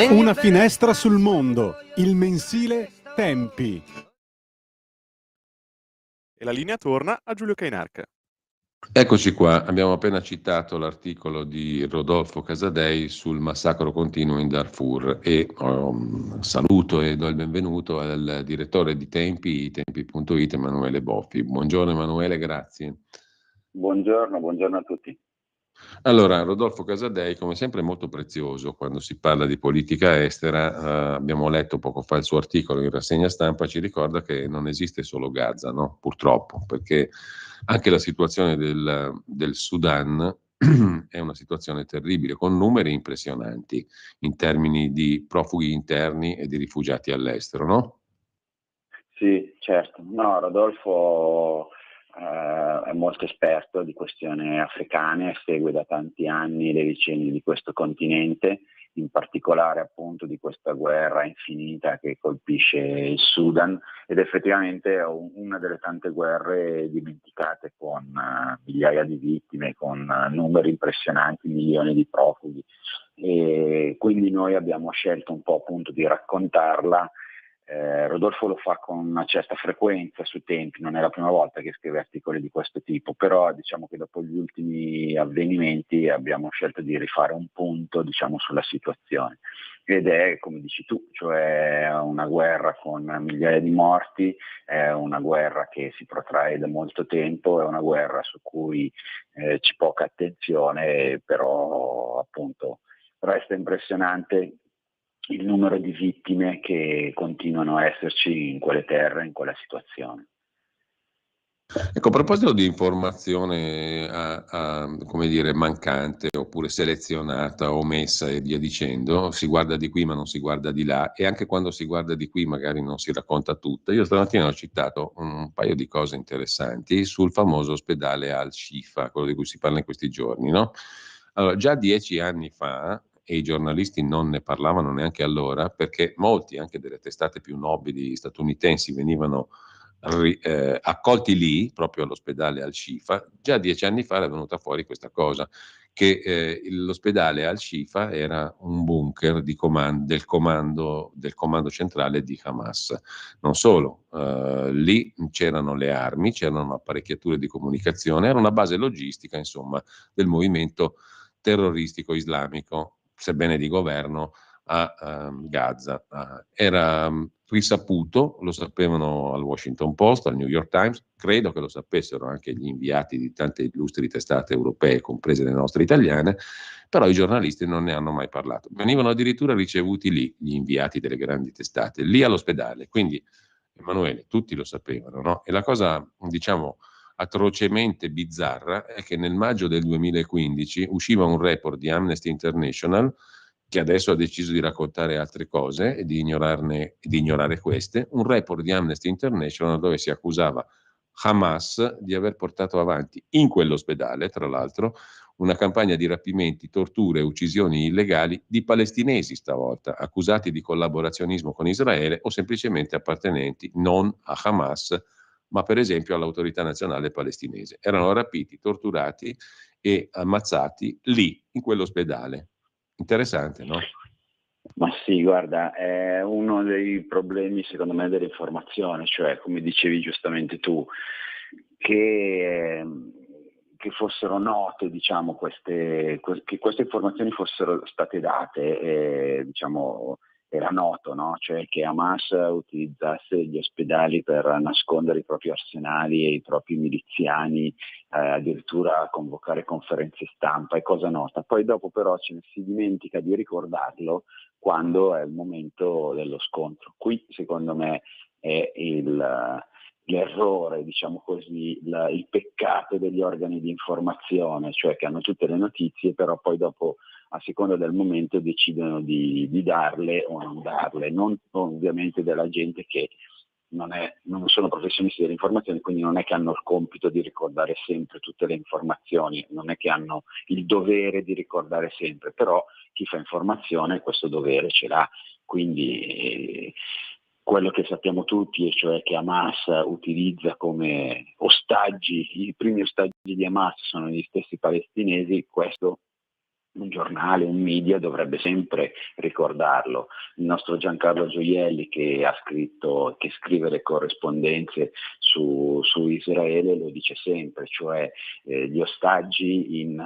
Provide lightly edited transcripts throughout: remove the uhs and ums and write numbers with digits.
Una finestra sul mondo, il mensile Tempi. E la linea torna a Giulio Cainarca. Eccoci qua, abbiamo appena citato l'articolo di Rodolfo Casadei sul massacro continuo in Darfur e saluto e do il benvenuto al direttore di Tempi.it, Emanuele Boffi. Buongiorno Emanuele, grazie. Buongiorno a tutti. Allora, Rodolfo Casadei, come sempre, è molto prezioso quando si parla di politica estera. Abbiamo letto poco fa il suo articolo in rassegna stampa, ci ricorda che non esiste solo Gaza, no? Purtroppo, perché anche la situazione del Sudan è una situazione terribile, con numeri impressionanti in termini di profughi interni e di rifugiati all'estero, no? Sì, certo. No, Rodolfo è molto esperto di questioni africane, segue da tanti anni le vicende di questo continente, in particolare appunto di questa guerra infinita che colpisce il Sudan, ed effettivamente è una delle tante guerre dimenticate, con migliaia di vittime, con numeri impressionanti, milioni di profughi, e quindi noi abbiamo scelto un po' appunto di raccontarla. Rodolfo lo fa con una certa frequenza su Tempi, non è la prima volta che scrive articoli di questo tipo, però diciamo che dopo gli ultimi avvenimenti abbiamo scelto di rifare un punto, diciamo, sulla situazione, ed è, come dici tu, cioè una guerra con migliaia di morti, è una guerra che si protrae da molto tempo, è una guerra su cui c'è poca attenzione, però appunto resta impressionante il numero di vittime che continuano a esserci in quelle terre, in quella situazione. Ecco, a proposito di informazione come dire, mancante oppure selezionata, omessa e via dicendo, si guarda di qui ma non si guarda di là, e anche quando si guarda di qui magari non si racconta tutto. Io stamattina ho citato un paio di cose interessanti sul famoso ospedale Al-Shifa, quello di cui si parla in questi giorni, no? Allora, già 10 anni fa, e i giornalisti non ne parlavano neanche allora, perché molti anche delle testate più nobili statunitensi venivano accolti lì, proprio all'ospedale Al-Shifa. Già 10 anni fa era venuta fuori questa cosa, che l'ospedale Al-Shifa era un bunker del comando centrale di Hamas. Non solo, lì c'erano le armi, c'erano apparecchiature di comunicazione, era una base logistica, insomma, del movimento terroristico islamico, sebbene di governo, a Gaza. Era risaputo, lo sapevano al Washington Post, al New York Times, credo che lo sapessero anche gli inviati di tante illustri testate europee, comprese le nostre italiane, però i giornalisti non ne hanno mai parlato. Venivano addirittura ricevuti lì, gli inviati delle grandi testate, lì all'ospedale. Quindi, Emanuele, tutti lo sapevano, no? E la cosa, diciamo, atrocemente bizzarra è che nel maggio del 2015 usciva un report di Amnesty International, che adesso ha deciso di raccontare altre cose e di ignorare queste, un report di Amnesty International dove si accusava Hamas di aver portato avanti in quell'ospedale, tra l'altro, una campagna di rapimenti, torture e uccisioni illegali di palestinesi stavolta, accusati di collaborazionismo con Israele o semplicemente appartenenti non a Hamas, ma per esempio all'autorità nazionale palestinese. Erano rapiti, torturati e ammazzati lì, in quell'ospedale. Interessante, no? Ma sì, guarda, è uno dei problemi secondo me dell'informazione, cioè come dicevi giustamente tu, che fossero note, diciamo, che queste informazioni fossero state date, diciamo, era noto, no? Cioè che Hamas utilizzasse gli ospedali per nascondere i propri arsenali e i propri miliziani, addirittura convocare conferenze stampa, è cosa nota. Poi dopo però si dimentica di ricordarlo quando è il momento dello scontro. Qui secondo me è l'errore, diciamo così, il peccato degli organi di informazione, cioè che hanno tutte le notizie, però poi dopo, a seconda del momento, decidono di darle o non darle, non ovviamente della gente che non sono professionisti dell'informazione, quindi non è che hanno il compito di ricordare sempre tutte le informazioni, non è che hanno il dovere di ricordare sempre, però chi fa informazione questo dovere ce l'ha. Quindi quello che sappiamo tutti, e cioè che Hamas utilizza come ostaggi, i primi ostaggi di Hamas sono gli stessi palestinesi, questo un giornale, un media dovrebbe sempre ricordarlo. Il nostro Giancarlo Gioielli, che scrive le corrispondenze su Israele, lo dice sempre, cioè gli ostaggi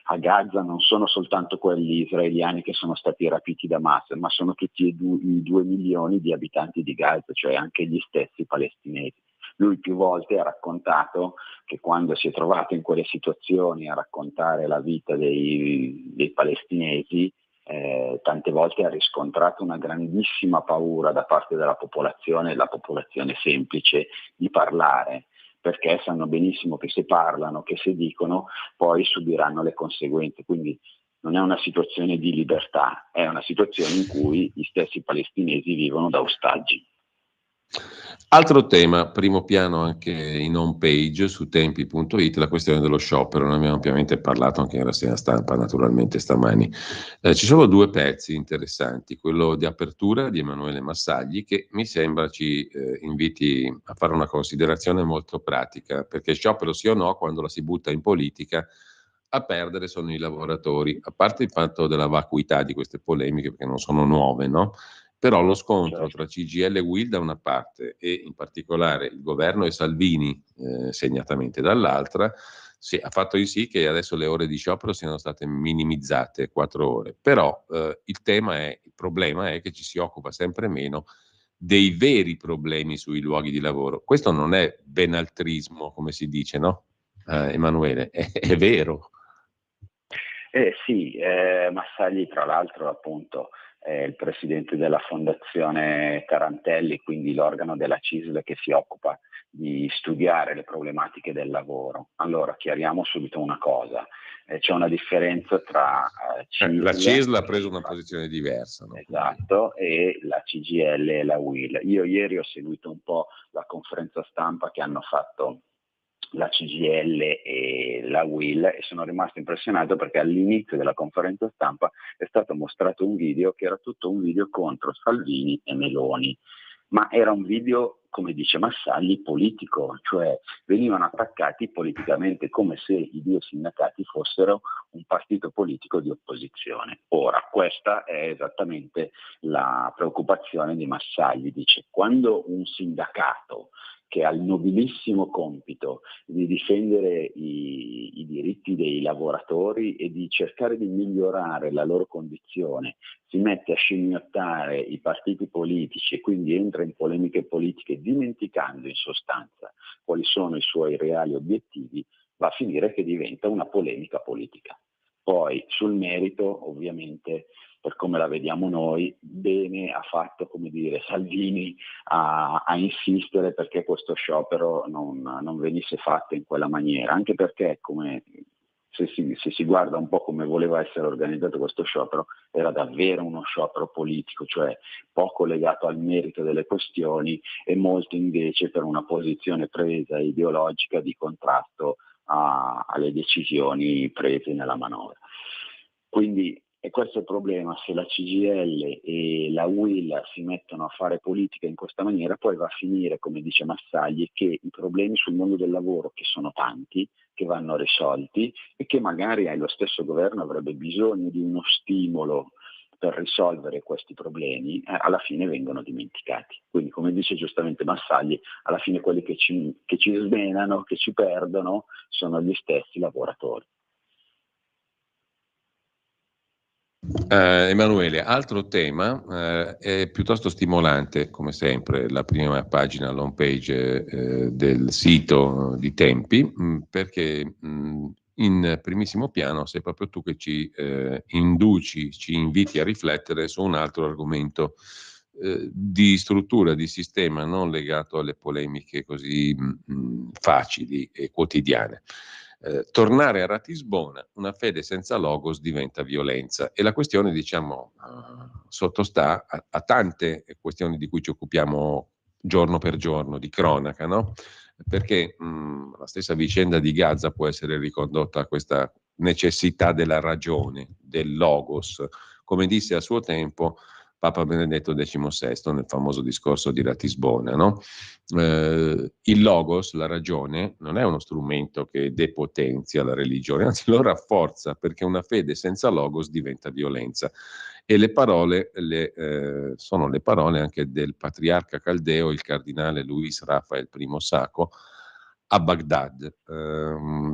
a Gaza non sono soltanto quelli israeliani che sono stati rapiti da Hamas, ma sono tutti i 2 milioni di abitanti di Gaza, cioè anche gli stessi palestinesi. Lui più volte ha raccontato che quando si è trovato in quelle situazioni a raccontare la vita dei palestinesi, tante volte ha riscontrato una grandissima paura da parte della popolazione, la popolazione semplice, di parlare, perché sanno benissimo che se parlano, che se dicono, poi subiranno le conseguenze. Quindi non è una situazione di libertà, è una situazione in cui gli stessi palestinesi vivono da ostaggi. Altro tema, primo piano anche in home page su tempi.it, la questione dello sciopero. Ne abbiamo ampiamente parlato anche in rassegna stampa, naturalmente stamani. Ci sono 2 pezzi interessanti, quello di apertura di Emanuele Massagli, che mi sembra ci inviti a fare una considerazione molto pratica, perché sciopero sì o no, quando la si butta in politica, a perdere sono i lavoratori, a parte il fatto della vacuità di queste polemiche, perché non sono nuove, no? Però lo scontro tra CGIL e UIL da una parte e in particolare il governo e Salvini segnatamente dall'altra ha fatto di sì che adesso le ore di sciopero siano state minimizzate, 4 ore. Però il problema è che ci si occupa sempre meno dei veri problemi sui luoghi di lavoro. Questo non è benaltrismo, come si dice, no? Emanuele, è vero. Sì, Massagli tra l'altro appunto è il presidente della Fondazione Tarantelli, quindi l'organo della CISL che si occupa di studiare le problematiche del lavoro. Allora chiariamo subito una cosa, c'è una differenza tra CISL, la CISL ha preso una posizione diversa, no? Esatto, e la CGIL e la UIL. Io ieri ho seguito un po' la conferenza stampa che hanno fatto la CGIL e la UIL e sono rimasto impressionato perché all'inizio della conferenza stampa è stato mostrato un video che era tutto un video contro Salvini e Meloni, ma era un video, come dice Massagli, politico, cioè venivano attaccati politicamente come se i 2 sindacati fossero un partito politico di opposizione. Ora, questa è esattamente la preoccupazione di Massagli, dice quando un sindacato che ha il nobilissimo compito di difendere i diritti dei lavoratori e di cercare di migliorare la loro condizione, si mette a scimmiottare i partiti politici e quindi entra in polemiche politiche dimenticando in sostanza quali sono i suoi reali obiettivi, va a finire che diventa una polemica politica. Poi sul merito, ovviamente, per come la vediamo noi, bene ha fatto, come dire, Salvini a insistere perché questo sciopero non venisse fatto in quella maniera, anche perché se si guarda un po' come voleva essere organizzato questo sciopero, era davvero uno sciopero politico, cioè poco legato al merito delle questioni e molto invece per una posizione presa ideologica di contrasto alle decisioni prese nella manovra. Quindi e questo è il problema, se la CGIL e la UIL si mettono a fare politica in questa maniera, poi va a finire, come dice Massagli, che i problemi sul mondo del lavoro, che sono tanti, che vanno risolti e che magari lo stesso governo avrebbe bisogno di uno stimolo per risolvere questi problemi, alla fine vengono dimenticati. Quindi, come dice giustamente Massagli, alla fine quelli che ci smenano, che ci perdono, sono gli stessi lavoratori. Emanuele, altro tema è piuttosto stimolante, come sempre, la prima pagina, l'home page del sito di Tempi, perché in primissimo piano sei proprio tu che ci induci, ci inviti a riflettere su un altro argomento di struttura, di sistema, non legato alle polemiche così facili e quotidiane. Tornare a Ratisbona, una fede senza logos diventa violenza e la questione, diciamo, sottostà a tante questioni di cui ci occupiamo giorno per giorno, di cronaca, no? Perché la stessa vicenda di Gaza può essere ricondotta a questa necessità della ragione, del logos. Come disse a suo tempo Papa Benedetto XVI nel famoso discorso di Ratisbona, no? Il logos, la ragione, non è uno strumento che depotenzia la religione, anzi lo rafforza, perché una fede senza logos diventa violenza. E le parole sono le parole anche del patriarca caldeo, il cardinale Luis Rafael I Sacco, a Baghdad,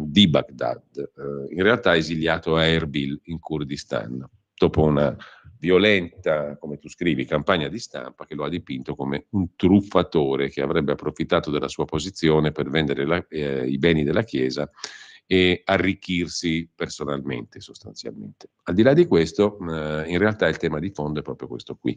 di Baghdad, in realtà esiliato a Erbil in Kurdistan, dopo una violenta, come tu scrivi, campagna di stampa che lo ha dipinto come un truffatore che avrebbe approfittato della sua posizione per vendere i beni della Chiesa e arricchirsi personalmente, sostanzialmente. Al di là di questo, in realtà il tema di fondo è proprio questo qui.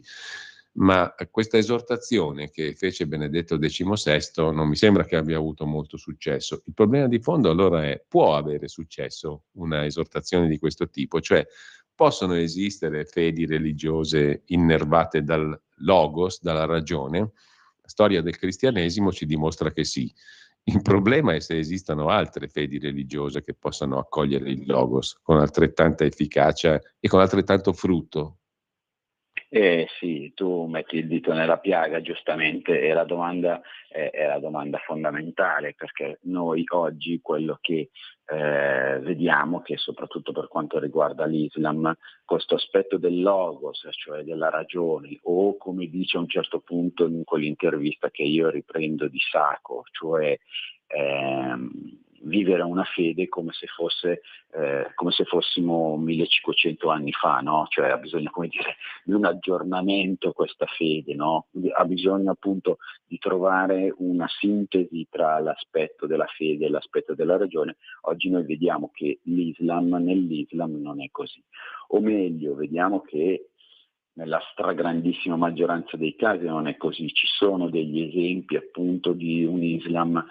Ma questa esortazione che fece Benedetto XVI non mi sembra che abbia avuto molto successo. Il problema di fondo allora è: può avere successo una esortazione di questo tipo? Cioè, possono esistere fedi religiose innervate dal logos, dalla ragione? La storia del cristianesimo ci dimostra che sì. Il problema è se esistano altre fedi religiose che possano accogliere il logos con altrettanta efficacia e con altrettanto frutto. Sì, tu metti il dito nella piaga, giustamente, è la domanda fondamentale, perché noi oggi quello che vediamo, che soprattutto per quanto riguarda l'Islam, questo aspetto del logos, cioè della ragione, o come dice a un certo punto in quell'intervista che io riprendo di Sacco, cioè vivere una fede come se fossimo 1500 anni fa, no? Cioè ha bisogno, come dire, di un aggiornamento questa fede, no? Ha bisogno appunto di trovare una sintesi tra l'aspetto della fede e l'aspetto della ragione. Oggi noi vediamo che nell'Islam non è così, o meglio, vediamo che nella stragrandissima maggioranza dei casi non è così. Ci sono degli esempi appunto di un Islam,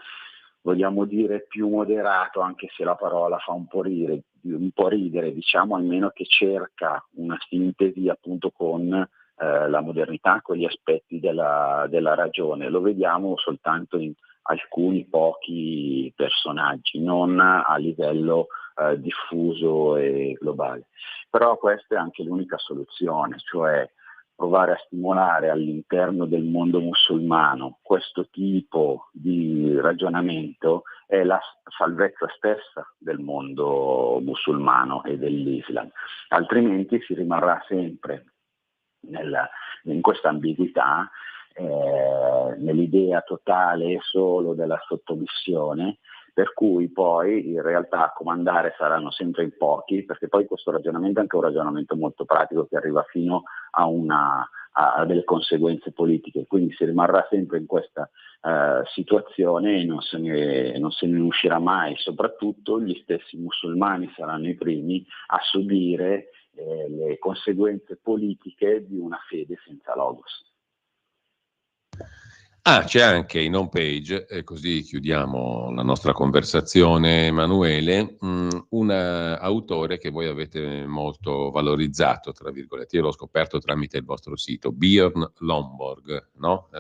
vogliamo dire, più moderato, anche se la parola fa un po' ridere, diciamo, almeno, che cerca una sintesi appunto con la modernità, con gli aspetti della ragione. Lo vediamo soltanto in alcuni pochi personaggi, non a livello diffuso e globale. Però questa è anche l'unica soluzione, cioè provare a stimolare all'interno del mondo musulmano questo tipo di ragionamento è la salvezza stessa del mondo musulmano e dell'Islam, altrimenti si rimarrà sempre in questa ambiguità, nell'idea totale solo della sottomissione, per cui poi in realtà a comandare saranno sempre in pochi, perché poi questo ragionamento è anche un ragionamento molto pratico che arriva fino a delle conseguenze politiche, quindi si rimarrà sempre in questa situazione e non se ne uscirà mai. Soprattutto gli stessi musulmani saranno i primi a subire le conseguenze politiche di una fede senza logos. C'è anche in home page, e così chiudiamo la nostra conversazione, Emanuele, un autore che voi avete molto valorizzato, tra virgolette. Io l'ho scoperto tramite il vostro sito, Björn Lomborg, no?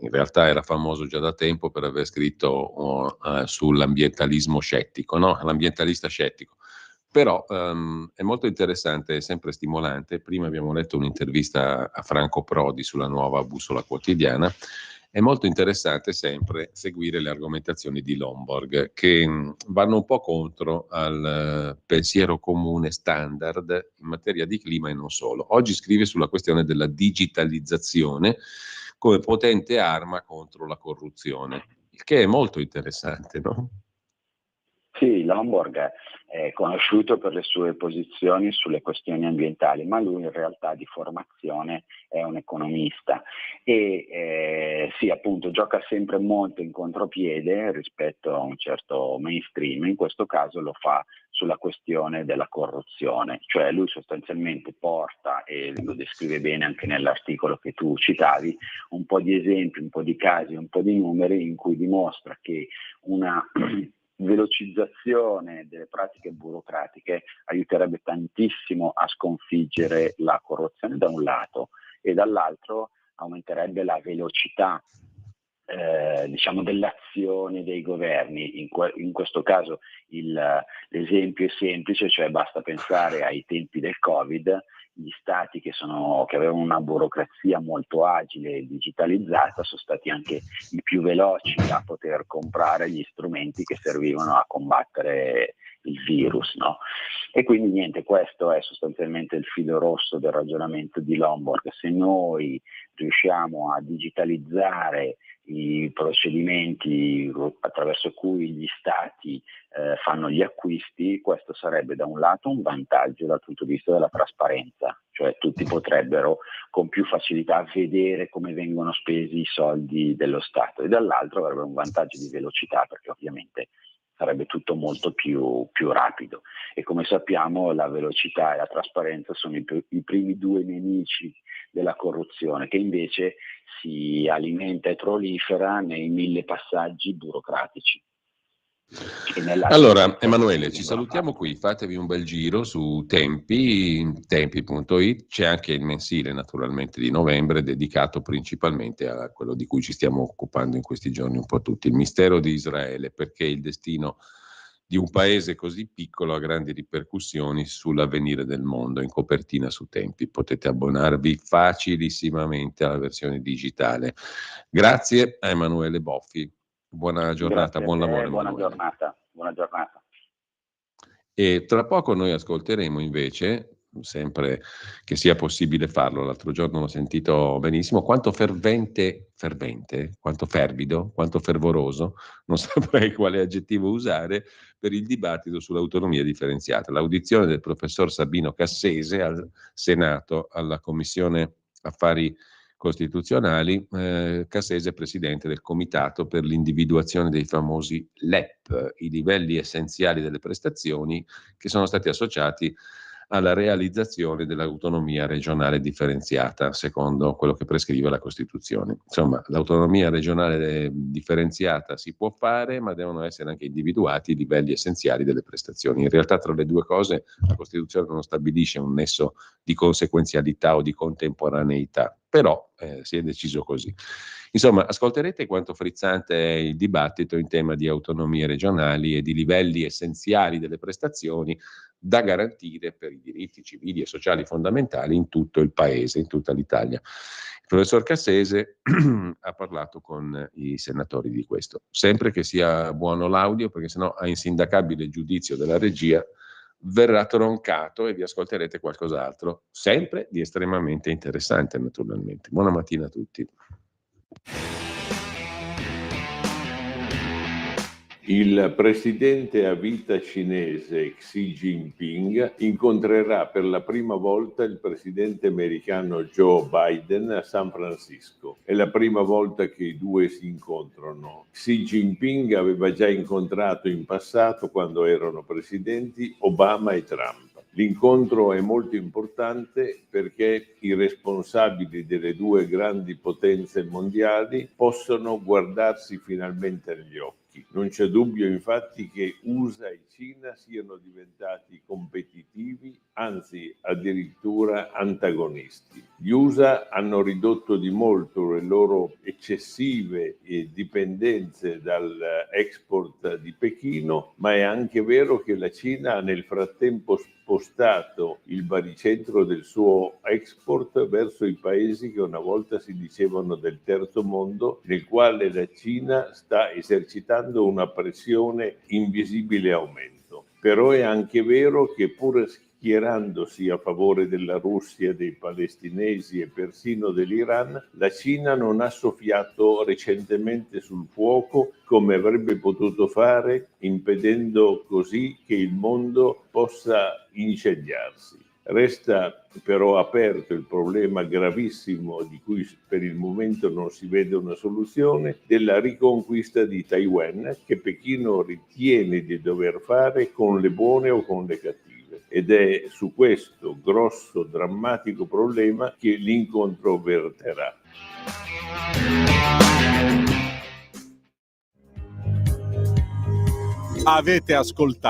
In realtà era famoso già da tempo per aver scritto sull'ambientalismo scettico, no? L'ambientalista scettico. Però è molto interessante e sempre stimolante. Prima abbiamo letto un'intervista a Franco Prodi sulla Nuova Bussola Quotidiana. È molto interessante sempre seguire le argomentazioni di Lomborg, che vanno un po' contro al pensiero comune standard in materia di clima e non solo. Oggi scrive sulla questione della digitalizzazione come potente arma contro la corruzione, il che è molto interessante, no? Sì, Lomborg è conosciuto per le sue posizioni sulle questioni ambientali, ma lui in realtà di formazione è un economista e sì, appunto, gioca sempre molto in contropiede rispetto a un certo mainstream. In questo caso lo fa sulla questione della corruzione, cioè lui sostanzialmente porta, e lo descrive bene anche nell'articolo che tu citavi, un po' di esempi, un po' di casi, un po' di numeri in cui dimostra che una velocizzazione delle pratiche burocratiche aiuterebbe tantissimo a sconfiggere la corruzione da un lato, e dall'altro aumenterebbe la velocità diciamo dell'azione dei governi. In questo caso l'esempio è semplice, cioè basta pensare ai tempi del Covid, gli stati che avevano una burocrazia molto agile e digitalizzata sono stati anche i più veloci a poter comprare gli strumenti che servivano a combattere il virus, no? E quindi niente, questo è sostanzialmente il filo rosso del ragionamento di Lomborg. Se noi riusciamo a digitalizzare i procedimenti attraverso cui gli stati fanno gli acquisti, questo sarebbe da un lato un vantaggio dal punto di vista della trasparenza, cioè tutti potrebbero con più facilità vedere come vengono spesi i soldi dello Stato, e dall'altro avrebbe un vantaggio di velocità, perché ovviamente sarebbe tutto molto più rapido, e come sappiamo la velocità e la trasparenza sono i primi due nemici della corruzione, che invece si alimenta e prolifera nei 1000 passaggi burocratici. Allora, Emanuele, ci salutiamo qui, fatevi un bel giro su tempi.it, c'è anche il mensile naturalmente di novembre dedicato principalmente a quello di cui ci stiamo occupando in questi giorni un po' tutti, il mistero di Israele, perché il destino di un paese così piccolo ha grandi ripercussioni sull'avvenire del mondo. In copertina su Tempi potete abbonarvi facilissimamente alla versione digitale. Grazie a Emanuele Boffi. Buona giornata, buon lavoro. Buona giornata. E tra poco noi ascolteremo invece, sempre che sia possibile farlo, l'altro giorno l'ho sentito benissimo, quanto fervente, quanto fervido, quanto fervoroso, non saprei quale aggettivo usare, per il dibattito sull'autonomia differenziata. L'audizione del professor Sabino Cassese al Senato, alla Commissione Affari Costituzionali, Cassese presidente del Comitato per l'individuazione dei famosi LEP, i livelli essenziali delle prestazioni, che sono stati associati alla realizzazione dell'autonomia regionale differenziata, secondo quello che prescrive la Costituzione. Insomma, l'autonomia regionale differenziata si può fare, ma devono essere anche individuati i livelli essenziali delle prestazioni. In realtà tra le due cose la Costituzione non stabilisce un nesso di conseguenzialità o di contemporaneità, però si è deciso così. Insomma, ascolterete quanto frizzante è il dibattito in tema di autonomie regionali e di livelli essenziali delle prestazioni da garantire per i diritti civili e sociali fondamentali in tutto il paese, in tutta l'Italia. Il professor Cassese ha parlato con i senatori di questo. Sempre che sia buono l'audio, perché sennò a insindacabile giudizio della regia verrà troncato e vi ascolterete qualcos'altro, sempre di estremamente interessante naturalmente. Buona mattina a tutti. Il presidente a vita cinese Xi Jinping incontrerà per la prima volta il presidente americano Joe Biden a San Francisco. È la prima volta che i due si incontrano. Xi Jinping aveva già incontrato in passato, quando erano presidenti, Obama e Trump. L'incontro è molto importante perché i responsabili delle due grandi potenze mondiali possono guardarsi finalmente negli occhi. Non c'è dubbio infatti che USA e Cina siano diventati competitivi, anzi addirittura antagonisti. Gli USA hanno ridotto di molto le loro eccessive dipendenze dall'export di Pechino, ma è anche vero che la Cina ha nel frattempo spostato il baricentro del suo export verso i paesi che una volta si dicevano del terzo mondo, nel quale la Cina sta esercitando una pressione invisibile aumento. Però è anche vero che pur schierandosi a favore della Russia, dei palestinesi e persino dell'Iran, la Cina non ha soffiato recentemente sul fuoco come avrebbe potuto fare, impedendo così che il mondo possa incendiarsi. Resta però aperto il problema gravissimo, di cui per il momento non si vede una soluzione, della riconquista di Taiwan, che Pechino ritiene di dover fare con le buone o con le cattive. Ed è su questo grosso, drammatico problema che l'incontro verterà. Avete ascoltato